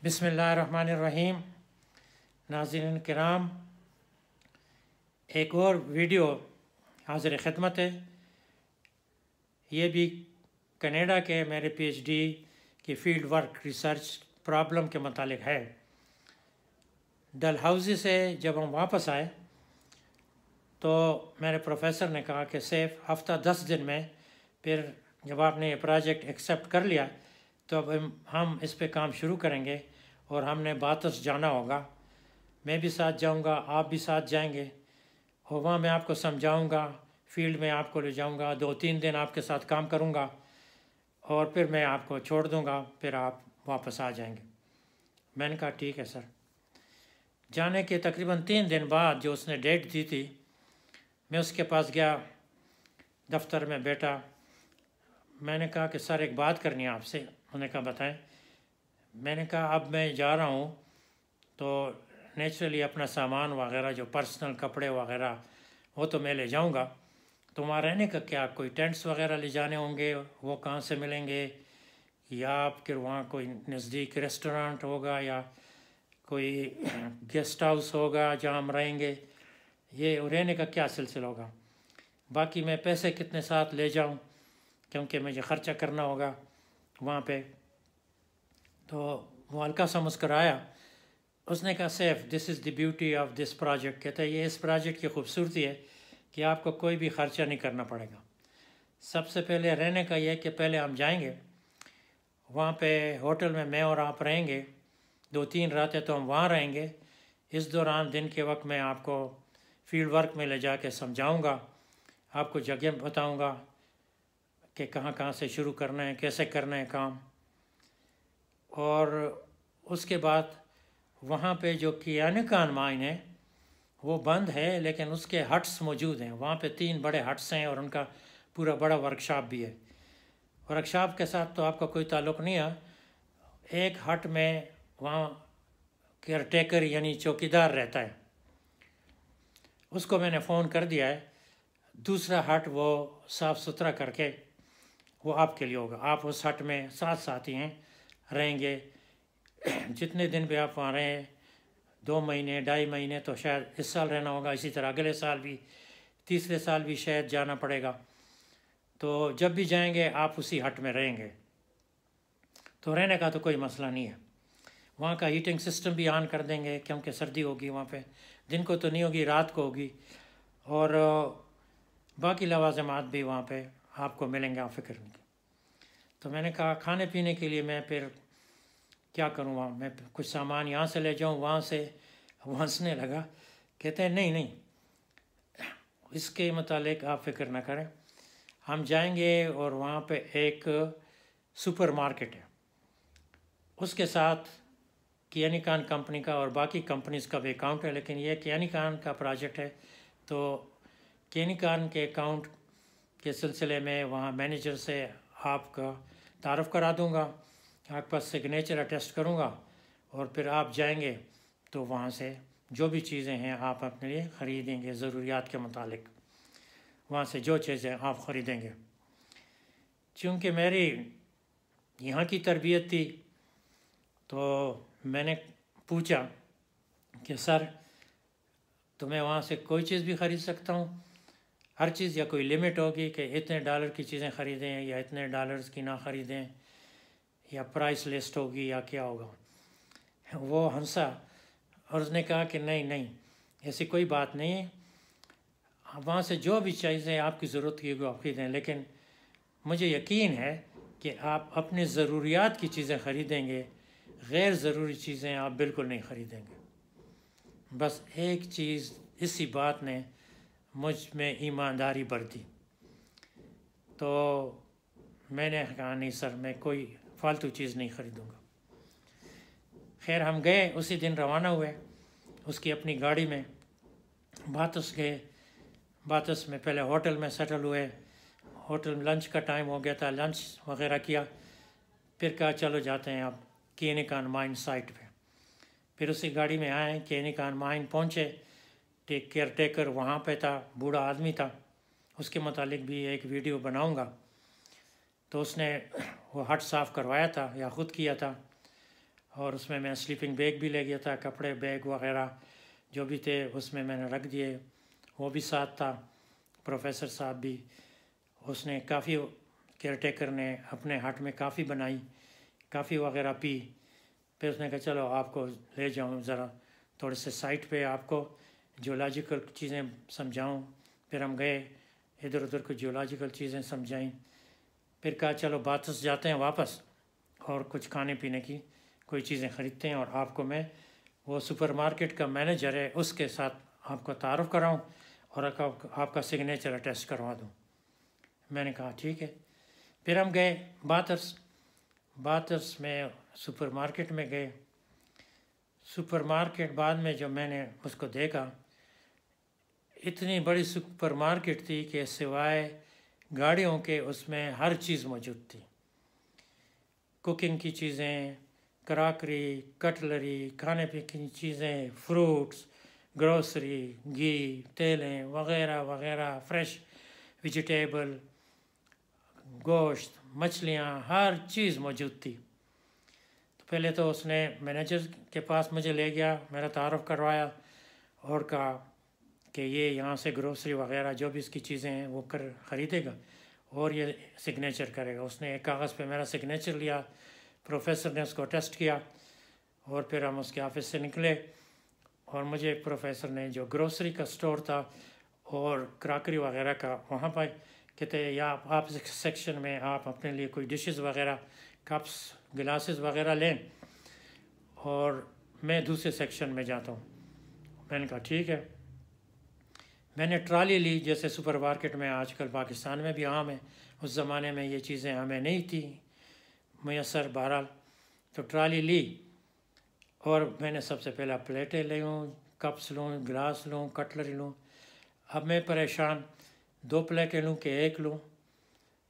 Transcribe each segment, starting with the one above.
بسم اللہ الرحمن الرحیم۔ ناظرین کرام، ایک اور ویڈیو حاضر خدمت ہے۔ یہ بھی کینیڈا کے میرے پی ایچ ڈی کی فیلڈ ورک ریسرچ پرابلم کے متعلق ہے۔ ڈل ہاؤسی سے جب ہم واپس آئے تو میرے پروفیسر نے کہا کہ سیف ہفتہ 10 دن میں پھر جب آپ نے یہ پروجیکٹ ایکسیپٹ کر لیا تو اب ہم اس پہ کام شروع کریں گے اور ہم نے باتس جانا ہوگا۔ میں بھی ساتھ جاؤں گا، آپ بھی ساتھ جائیں گے اور وہاں میں آپ کو سمجھاؤں گا، فیلڈ میں آپ کو لے جاؤں گا، 2-3 دن آپ کے ساتھ کام کروں گا اور پھر میں آپ کو چھوڑ دوں گا، پھر آپ واپس آ جائیں گے۔ میں نے کہا ٹھیک ہے سر۔ جانے کے تقریباً 3 دن بعد جو اس نے ڈیٹ دی تھی، میں اس کے پاس گیا، دفتر میں بیٹھا۔ میں نے کہا کہ سر ایک بات کرنی ہے آپ سے۔ انہوں نے کہا بتائیں۔ میں نے کہا اب میں جا رہا ہوں تو نیچرلی اپنا سامان وغیرہ جو پرسنل کپڑے وغیرہ وہ تو میں لے جاؤں گا، تو وہاں رہنے کا کیا کوئی ٹینٹس وغیرہ لے جانے ہوں گے؟ وہ کہاں سے ملیں گے؟ یا پھر وہاں کوئی نزدیک ریسٹورانٹ ہوگا یا کوئی گیسٹ ہاؤس ہوگا جہاں ہم رہیں گے؟ یہ رہنے کا کیا سلسلہ ہوگا؟ باقی میں پیسے کتنے ساتھ لے جاؤں کیونکہ مجھے خرچہ کرنا ہوگا وہاں پہ۔ تو وہ ہلکا سا مسکرایا۔ اس نے کہا Saif this is the beauty of this project, کہتا ہے یہ اس پروجیکٹ کی خوبصورتی ہے کہ آپ کو کوئی بھی خرچہ نہیں کرنا پڑے گا۔ سب سے پہلے رہنے کا یہ ہے کہ پہلے ہم جائیں گے وہاں پہ ہوٹل میں اور آپ رہیں گے 2-3 راتیں، تو ہم وہاں رہیں گے۔ اس دوران دن کے وقت میں آپ کو فیلڈ ورک میں لے جا کے سمجھاؤں گا، آپ کو جگہ بتاؤں گا کہ کہاں سے شروع کرنا ہے، کیسے کرنا ہے کام۔ اور اس کے بعد وہاں پہ جو کینیکان مائن ہے وہ بند ہے، لیکن اس کے ہٹس موجود ہیں۔ وہاں پہ 3 بڑے ہٹس ہیں اور ان کا پورا بڑا ورکشاپ بھی ہے۔ ورکشاپ کے ساتھ تو آپ کا کوئی تعلق نہیں ہے۔ ایک ہٹ میں وہاں کیئر ٹیکر یعنی چوکیدار رہتا ہے، اس کو میں نے فون کر دیا ہے۔ دوسرا ہٹ وہ صاف ستھرا کر کے وہ آپ کے لیے ہوگا۔ آپ اس ہٹ میں ساتھ ہی ہیں، رہیں گے۔ جتنے دن بھی آپ وہاں رہیں، 2 مہینے 2.5 مہینے تو شاید اس سال رہنا ہوگا، اسی طرح اگلے سال بھی، تیسرے سال بھی شاید جانا پڑے گا۔ تو جب بھی جائیں گے آپ اسی ہٹ میں رہیں گے، تو رہنے کا تو کوئی مسئلہ نہیں ہے۔ وہاں کا ہیٹنگ سسٹم بھی آن کر دیں گے کیونکہ سردی ہوگی وہاں پہ، دن کو تو نہیں ہوگی، رات کو ہوگی۔ اور باقی لوازمات بھی وہاں پہ آپ کو ملیں گے، آپ فکر نہیں۔ تو میں نے کہا کھانے پینے کے لیے میں پھر کیا کروں؟ وہاں میں کچھ سامان یہاں سے لے جاؤں وہاں سے؟ وہ ہنسنے لگا، کہتے ہیں نہیں اس کے متعلق آپ فکر نہ کریں، ہم جائیں گے اور وہاں پہ ایک سپر مارکیٹ ہے، اس کے ساتھ کینیکان کمپنی کا اور باقی کمپنیز کا بھی اکاؤنٹ ہے، لیکن یہ کینیکان کا پروجیکٹ ہے تو کینیکان کے اکاؤنٹ کے سلسلے میں وہاں مینیجر سے آپ کا تعارف کرا دوں گا، آپ کے پاس سگنیچر اٹیسٹ کروں گا، اور پھر آپ جائیں گے تو وہاں سے جو بھی چیزیں ہیں آپ اپنے لیے خریدیں گے، ضروریات کے مطابق وہاں سے جو چیزیں آپ خریدیں گے۔ چونکہ میری یہاں کی تربیت تھی تو میں نے پوچھا کہ سر تو میں وہاں سے کوئی چیز بھی خرید سکتا ہوں؟ ہر چیز یا کوئی لمٹ ہوگی کہ اتنے ڈالر کی چیزیں خریدیں یا اتنے ڈالرز کی نہ خریدیں، یا پرائس لسٹ ہوگی یا کیا ہوگا؟ وہ ہنسا اور اس نے کہا کہ نہیں ایسی کوئی بات نہیں ہے، وہاں سے جو بھی چیزیں آپ کی ضرورت کی وہ آپ خریدیں، لیکن مجھے یقین ہے کہ آپ اپنے ضروریات کی چیزیں خریدیں گے، غیر ضروری چیزیں آپ بالکل نہیں خریدیں گے۔ بس ایک چیز اسی بات نے مجھ میں ایمانداری برتی، تو میں نے کہا نہیں سر میں کوئی فالتو چیز نہیں خریدوں گا۔ خیر ہم گئے، اسی دن روانہ ہوئے اس کی اپنی گاڑی میں، باتس گئے۔ باتس میں پہلے ہوٹل میں سیٹل ہوئے، ہوٹل میں لنچ کا ٹائم ہو گیا تھا، لنچ وغیرہ کیا، پھر کہا چلو جاتے ہیں اب کینیکان مائن سائٹ پہ۔ پھر اسی گاڑی میں آئے، کینیکان مائن پہنچے، کیئر ٹیکر وہاں پہ تھا، بوڑھا آدمی تھا، اس کے متعلق بھی ایک ویڈیو بناؤں گا۔ تو اس نے وہ ہٹ صاف کروایا تھا یا خود کیا تھا، اور اس میں سلیپنگ بیگ بھی لے گیا تھا، کپڑے بیگ وغیرہ جو بھی تھے اس میں نے رکھ دیے، وہ بھی ساتھ تھا۔ پروفیسر صاحب بھی، اس نے کافی کیئر ٹیکر نے اپنے ہٹ میں کافی بنائی، کافی وغیرہ پی۔ پھر اس نے کہا چلو آپ کو لے جاؤں ذرا تھوڑے سے سائٹ پہ، آپ کو جیولوجیکل چیزیں سمجھاؤں۔ پھر ہم گئے ادھر ادھر کو جیولوجیکل چیزیں سمجھائیں۔ پھر کہا چلو باتس جاتے ہیں واپس اور کچھ کھانے پینے کی کوئی چیزیں خریدتے ہیں، اور آپ کو میں وہ سپر مارکیٹ کا مینیجر ہے اس کے ساتھ آپ کو تعارف کراؤں اور آپ کا سگنیچر اٹیسٹ کروا دوں۔ میں نے کہا ٹھیک ہے۔ پھر ہم گئے باترس میں سپر مارکیٹ میں گئے۔ سپر مارکیٹ بعد میں جو میں نے اس کو دیکھا، اتنی بڑی سپر مارکیٹ تھی کہ سوائے گاڑیوں کے اس میں ہر چیز موجود تھی، کوکنگ کی چیزیں، کراکری، کٹلری، کھانے پینے کی چیزیں، فروٹس، گروسری، گھی، تیلیں وغیرہ وغیرہ، فریش ویجیٹیبل، گوشت، مچھلیاں، ہر چیز موجود تھی۔ تو پہلے تو اس نے مینیجر کے پاس مجھے لے گیا، میرا تعارف کروایا اور کہا کہ یہ یہاں سے گروسری وغیرہ جو بھی اس کی چیزیں ہیں وہ خریدے گا اور یہ سگنیچر کرے گا۔ اس نے ایک کاغذ پہ میرا سگنیچر لیا، پروفیسر نے اس کو ٹیسٹ کیا، اور پھر ہم اس کے آفس سے نکلے، اور مجھے پروفیسر نے جو گروسری کا سٹور تھا اور کراکری وغیرہ کا وہاں پہ کہتے یا آپ سیکشن میں آپ اپنے لیے کوئی ڈشز وغیرہ، کپس، گلاسز وغیرہ لیں، اور میں دوسرے سیکشن میں جاتا ہوں۔ میں نے کہا ٹھیک ہے۔ میں نے ٹرالی لی، جیسے سپر مارکیٹ میں آج کل پاکستان میں بھی عام ہے، اس زمانے میں یہ چیزیں ہمیں نہیں تھی میسر، بہرحال تو ٹرالی لی، اور میں نے سب سے پہلا پلیٹیں لوں، کپس لوں، گلاس لوں، کٹلری لوں۔ اب میں پریشان، 2 پلیٹیں لوں کہ 1 لوں،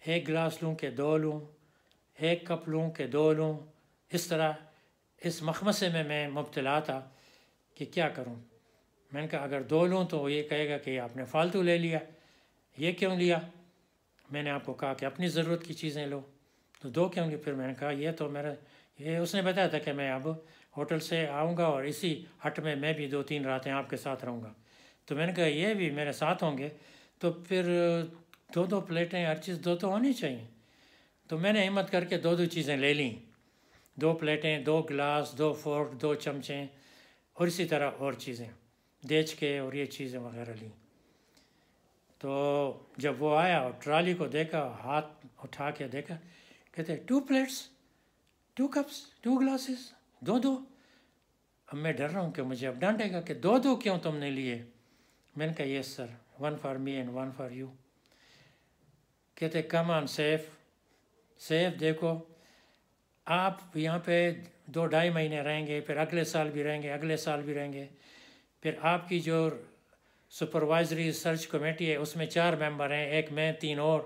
1 گلاس لوں کہ 2 لوں، 1 کپ لوں کہ 2 لوں، اس طرح اس مخمصے میں میں مبتلا تھا کہ کیا کروں۔ میں نے کہا اگر 2 لوں تو وہ یہ کہے گا کہ آپ نے فالتو لے لیا، یہ کیوں لیا؟ میں نے آپ کو کہا کہ اپنی ضرورت کی چیزیں لو، تو 2 کیوں لی؟ پھر میں نے کہا یہ تو میرا، یہ اس نے بتایا تھا کہ میں اب ہوٹل سے آؤں گا اور اسی ہٹ میں بھی 2-3 راتیں آپ کے ساتھ رہوں گا۔ تو میں نے کہا یہ بھی میرے ساتھ ہوں گے تو پھر 2 پلیٹیں، ہر چیز 2 تو ہونی چاہیے۔ تو میں نے ہمت کر کے 2 چیزیں لے لیں، 2 پلیٹیں، 2 گلاس، 2 فورک، 2 چمچے، اور اسی طرح اور چیزیں، دیچ کے اور یہ چیزیں وغیرہ لیں۔ تو جب وہ آیا اور ٹرالی کو دیکھا، ہاتھ اٹھا کے دیکھا، کہتے 2 پلیٹس، 2 کپس، 2 گلاسز، 2۔ اب میں ڈر رہا ہوں کہ مجھے اب ڈانٹے گا کہ 2 کیوں تم نے لیے؟ میں نے کہا یس سر، 1 for me and 1 for you. کہتے کم آن سیف دیکھو، آپ یہاں پہ 2-2.5 مہینے رہیں گے، پھر اگلے سال بھی رہیں گے، اگلے سال بھی رہیں گے، پھر آپ کی جو سپروائزری ریسرچ کمیٹی ہے اس میں 4 ممبر ہیں، ایک میں 3 اور،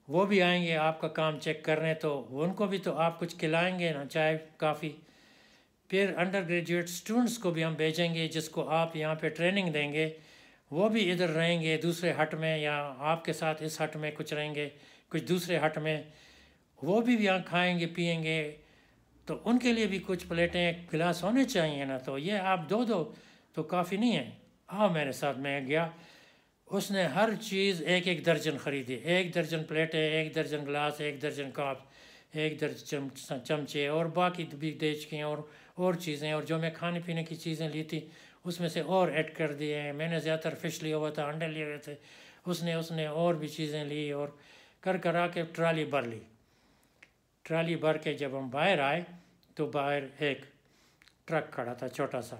وہ بھی آئیں گے آپ کا کام چیک کرنے، تو ان کو بھی تو آپ کچھ کھلائیں گے نا، چائے کافی۔ پھر انڈر گریجویٹ اسٹوڈنٹس کو بھی ہم بھیجیں گے جس کو آپ یہاں پہ ٹریننگ دیں گے، وہ بھی ادھر رہیں گے دوسرے ہٹ میں، یا آپ کے ساتھ اس ہٹ میں کچھ رہیں گے، کچھ دوسرے ہٹ میں، وہ بھی یہاں کھائیں گے پیئیں گے، تو ان کے لیے بھی کچھ پلیٹیں، گلاس ہونے چاہیے نا۔ تو یہ آپ 2 تو کافی نہیں ہے، آؤ میرے ساتھ۔ میں گیا، اس نے ہر چیز 1 درجن خریدی، 1 درجن پلیٹیں، 1 درجن گلاس، 1 درجن کپ، 1 درجن چمچے، اور باقی بھی دیچ کے اور چیزیں، اور جو میں کھانے پینے کی چیزیں لی تھی اس میں سے اور ایڈ کر دیے ہیں۔ میں نے زیادہ تر فش لیا ہوا تھا، انڈے لیے ہوئے تھے، اس نے اور بھی چیزیں لی، اور کرا کے ٹرالی بھر لی۔ ٹرالی بھر کے جب ہم باہر آئے تو باہر ایک ٹرک کھڑا تھا چھوٹا سا،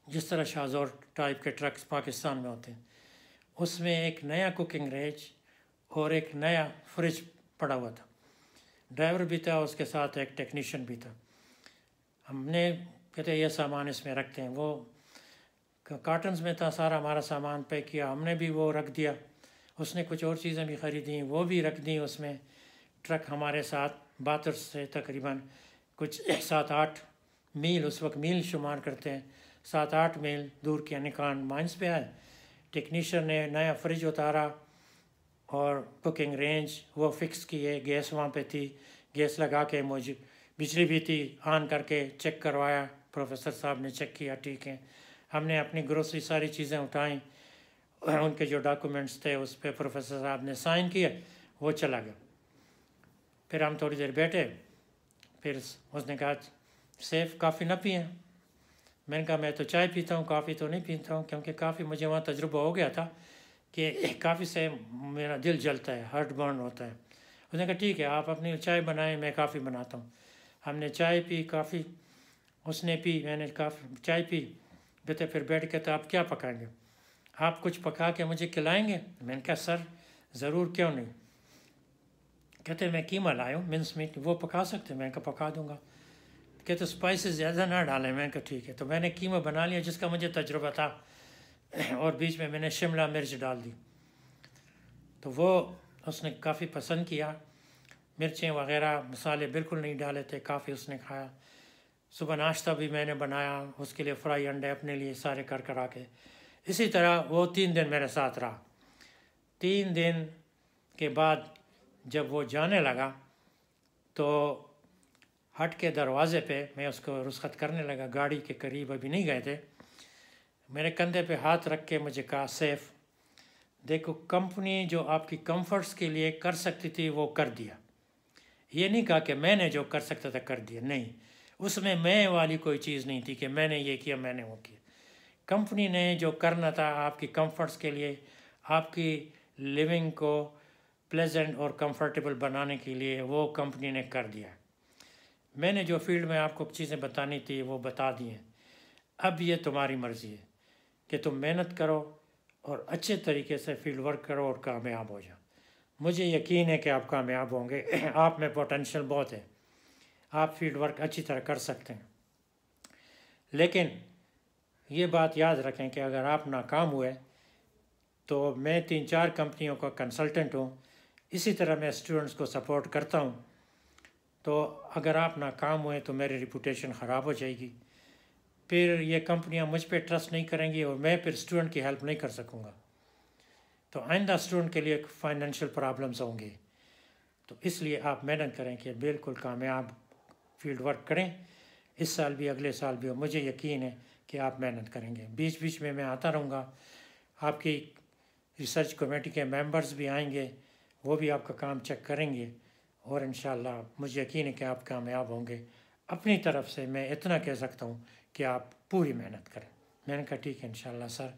جس طرح شاہزور ٹائپ کے ٹرکس پاکستان میں ہوتے ہیں، اس میں ایک نیا کوکنگ رینج اور ایک نیا فریج پڑا ہوا تھا، ڈرائیور بھی تھا، اس کے ساتھ ایک ٹیکنیشین بھی تھا۔ ہم نے کہتے یہ سامان اس میں رکھتے ہیں، وہ کارٹنز میں تھا سارا ہمارا سامان پیک کیا، ہم نے بھی وہ رکھ دیا، اس نے کچھ اور چیزیں بھی خریدیں وہ بھی رکھ دیں اس میں۔ ٹرک ہمارے ساتھ باترس سے تقریباً کچھ 7-8 میل، اس وقت میل شمار کرتے ہیں، 7-8 میل دور کے نکان مائنس پہ آئے۔ ٹیکنیشین نے نیا فریج اتارا اور کوکنگ رینج وہ فکس کیے، گیس وہاں پہ تھی، گیس لگا کے بجلی بھی تھی، آن کر کے چیک کروایا، پروفیسر صاحب نے چیک کیا ٹھیک ہے، ہم نے اپنی گروسری ساری چیزیں اٹھائیں، ان کے جو ڈاکومنٹس تھے اس پہ پروفیسر صاحب نے سائن کیا، وہ چلا گیا۔ پھر ہم تھوڑی دیر بیٹھے، پھر اس نے کہا سیف کافی نہ پئیں۔ میں نے کہا میں تو چائے پیتا ہوں، کافی تو نہیں پیتا ہوں، کیونکہ کافی مجھے وہاں تجربہ ہو گیا تھا کہ کافی سے میرا دل جلتا ہے، ہارٹ برن ہوتا ہے۔ اس نے کہا ٹھیک ہے آپ اپنی چائے بنائیں، میں کافی بناتا ہوں۔ ہم نے چائے پی، کافی اس نے پی، میں نے کافی چائے پی، بیٹے پھر بیٹھ کے تو آپ کیا پکائیں گے؟ آپ کچھ پکا کے مجھے کھلائیں گے؟ میں نے کہا سر ضرور، کیوں نہیں۔ کہتے میں قیمہ لایا ہوں، منس میٹ، وہ پکا سکتے؟ میں نے کہا پکا دوں گا۔ کہتے اسپائسز زیادہ نہ ڈالیں۔ میں نے کہا ٹھیک ہے۔ تو میں نے قیمہ بنا لیا جس کا مجھے تجربہ تھا، اور بیچ میں نے شملہ مرچ ڈال دی، تو وہ اس نے کافی پسند کیا۔ مرچیں وغیرہ مسالے بالکل نہیں ڈالے تھے، کافی اس نے کھایا۔ صبح ناشتہ بھی میں نے بنایا اس کے لیے، فرائی انڈے اپنے لیے سارے کر کے۔ اسی طرح وہ 3 دن میرے ساتھ رہا۔ 3 دن کے بعد جب وہ جانے لگا تو ہٹ کے دروازے پہ میں اس کو رخصت کرنے لگا، گاڑی کے قریب ابھی نہیں گئے تھے، میرے کندھے پہ ہاتھ رکھ کے مجھے کہا سیف دیکھو، کمپنی جو آپ کی کمفرٹس کے لیے کر سکتی تھی وہ کر دیا۔ یہ نہیں کہا کہ میں نے جو کر سکتا تھا کر دیا، نہیں، اس میں میں والی کوئی چیز نہیں تھی کہ میں نے یہ کیا میں نے وہ کیا۔ کمپنی نے جو کرنا تھا آپ کی کمفرٹس کے لیے، آپ کی لیونگ کو پلیزنٹ اور کمفرٹیبل بنانے کے لیے، وہ کمپنی نے کر دیا۔ میں نے جو فیلڈ میں آپ کو چیزیں بتانی تھی وہ بتا دی ہیں، اب یہ تمہاری مرضی ہے کہ تم محنت کرو اور اچھے طریقے سے فیلڈ ورک کرو اور کامیاب ہو جاؤ۔ مجھے یقین ہے کہ آپ کامیاب ہوں گے، آپ میں پوٹینشیل بہت ہے، آپ فیلڈ ورک اچھی طرح کر سکتے ہیں۔ لیکن یہ بات یاد رکھیں کہ اگر آپ ناکام ہوئے تو میں 3-4 کمپنیوں کا کنسلٹنٹ ہوں، اسی طرح میں اسٹوڈنٹس کو سپورٹ کرتا ہوں، تو اگر آپ ناکام ہوئے تو میری ریپوٹیشن خراب ہو جائے گی، پھر یہ کمپنیاں مجھ پہ ٹرسٹ نہیں کریں گی اور میں پھر اسٹوڈنٹ کی ہیلپ نہیں کر سکوں گا، تو آئندہ اسٹوڈنٹ کے لیے فائنینشیل پرابلمز ہوں گے۔ تو اس لیے آپ محنت کریں کہ بالکل کامیاب فیلڈ ورک کریں، اس سال بھی اگلے سال بھی، مجھے یقین ہے کہ آپ محنت کریں گے۔ بیچ بیچ میں آتا رہوں گا، آپ کی ریسرچ کمیٹی کے ممبرز بھی آئیں گے، وہ بھی آپ کا کام چیک کریں گے، اور انشاءاللہ مجھے یقین ہے کہ آپ کامیاب ہوں گے۔ اپنی طرف سے میں اتنا کہہ سکتا ہوں کہ آپ پوری محنت کریں۔ میں نے کہا ٹھیک ہے انشاءاللہ سر،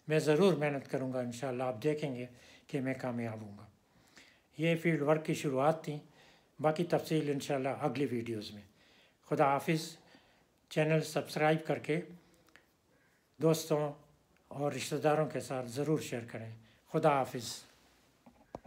میں ضرور محنت کروں گا، انشاءاللہ آپ دیکھیں گے کہ میں کامیاب ہوں گا۔ یہ فیلڈ ورک کی شروعات تھیں، باقی تفصیل انشاءاللہ اگلی ویڈیوز میں۔ خدا حافظ۔ چینل سبسکرائب کر کے دوستوں اور رشتہ داروں کے ساتھ ضرور شیئر کریں۔ خدا حافظ۔